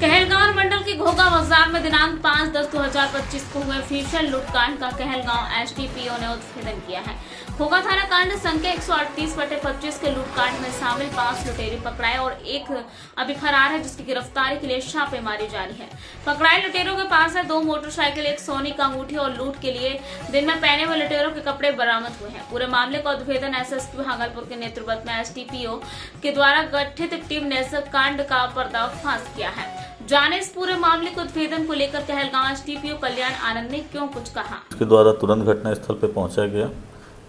कहलगांव मंडल के घोगा बाजार में दिनांक 5/10/2025 को हुए भीषण लूटकांड का कहलगांव एसडीपीओ ने उद्भेदन किया है। घोगा थाना कांड संख्या 138/25 के लूटकांड में शामिल 5 लुटेरे पकड़ाए और एक अभी फरार है, जिसकी गिरफ्तारी के लिए छापेमारी जारी है। पकड़ाए लुटेरों के पास है 2 मोटरसाइकिल, 1 सोने का अंगूठी और लूट के लिए दिन में पहने हुए लुटेरों के कपड़े बरामद हुए हैं। पूरे मामले का उद्भेदन एसएसपी भागलपुर के नेतृत्व में एसडीपीओ के द्वारा गठित टीम ने कांड का पर्दाफाश किया है। जाने इस पूरे मामले के उद्भेदन को लेकर कहलगांव एसडीपीओ कल्याण आनंद ने क्यों कुछ कहा। उसके द्वारा तुरंत घटना स्थल पर पहुंचा गया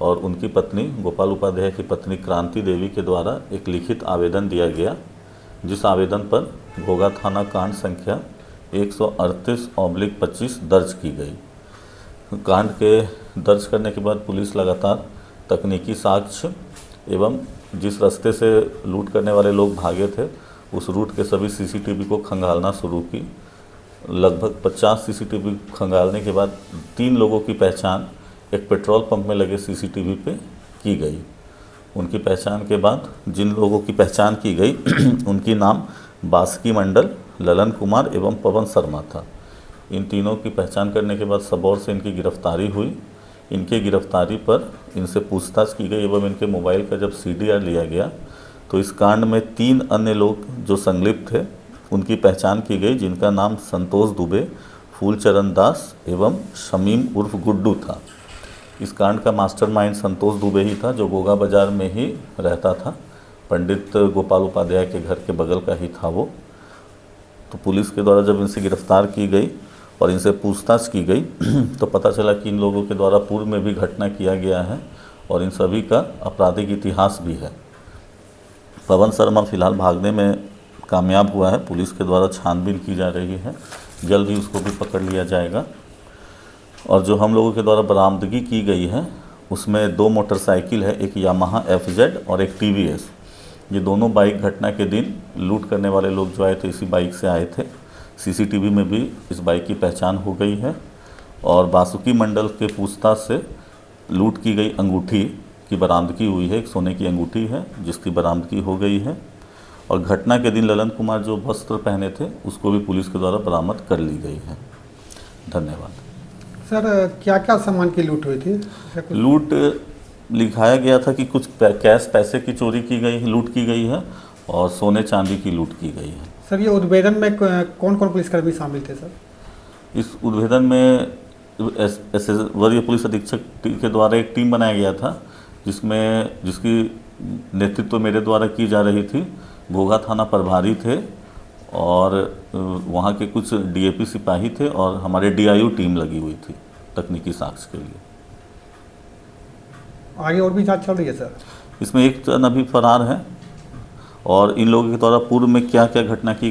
और उनकी पत्नी गोपाल उपाध्याय की पत्नी क्रांति देवी के द्वारा एक लिखित आवेदन दिया गया, जिस आवेदन पर घोगा थाना कांड संख्या 138/25 दर्ज की गई। कांड के दर्ज करने के बाद पुलिस लगातार तकनीकी साक्ष्य एवं जिस रास्ते से लूट करने वाले लोग भागे थे उस रूट के सभी सीसीटीवी को खंगालना शुरू की। लगभग 50 सीसीटीवी खंगालने के बाद 3 लोगों की पहचान एक पेट्रोल पंप में लगे सीसीटीवी पे की गई। उनकी पहचान के बाद जिन लोगों की पहचान की गई उनकी नाम बासुकी मंडल, ललन कुमार एवं पवन शर्मा था। इन तीनों की पहचान करने के बाद सबौर से इनकी गिरफ्तारी हुई। इनके गिरफ्तारी पर इनसे पूछताछ की गई एवं इनके मोबाइल का जब सीडीआर लिया गया तो इस कांड में 3 अन्य लोग जो संलिप्त थे उनकी पहचान की गई, जिनका नाम संतोष दुबे, फूलचरण दास एवं शमीम उर्फ गुड्डू था। इस कांड का मास्टरमाइंड संतोष दुबे ही था, जो घोगा बाजार में ही रहता था। पंडित गोपाल उपाध्याय के घर के बगल का ही था वो। तो पुलिस के द्वारा जब इनसे गिरफ्तार की गई और इनसे पूछताछ की गई तो पता चला कि इन लोगों के द्वारा पूर्व में भी घटना किया गया है और इन सभी का आपराधिक इतिहास भी है। पवन शर्मा फिलहाल भागने में कामयाब हुआ है। पुलिस के द्वारा छानबीन की जा रही है, जल्द ही उसको भी पकड़ लिया जाएगा। और जो हम लोगों के द्वारा बरामदगी की गई है उसमें 2 मोटरसाइकिल है, एक यामाहा FZ और एक TVS। ये दोनों बाइक घटना के दिन लूट करने वाले लोग जो आए थे इसी बाइक से आए थे। सीसीटीवी में भी इस बाइक की पहचान हो गई है। और बासुकी मंडल के पूछताछ से लूट की गई अंगूठी की बरामदगी हुई है। एक सोने की अंगूठी है जिसकी बरामदगी हो गई है। और घटना के दिन ललन कुमार जो वस्त्र पहने थे उसको भी पुलिस के द्वारा बरामद कर ली गई है। धन्यवाद। सर, क्या क्या सामान की लूट हुई थी? लूट लिखाया गया था कि कुछ कैश पैसे की चोरी की गई, लूट की गई है और सोने चांदी की लूट की गई है। सर, ये उद्भेदन में कौन कौन पुलिसकर्मी शामिल थे? सर, इस उद्भेदन में वरीय पुलिस अधीक्षक के द्वारा एक टीम बनाया गया था जिसकी नेतृत्व मेरे द्वारा की जा रही थी। घोगा थाना प्रभारी थे और वहाँ के कुछ DAP सिपाही थे और हमारे DIU टीम लगी हुई थी तकनीकी साक्ष्य के लिए। आगे और भी जांच चल रही है सर? इसमें एक जन अभी फरार है और इन लोगों के द्वारा पूर्व में क्या क्या घटना की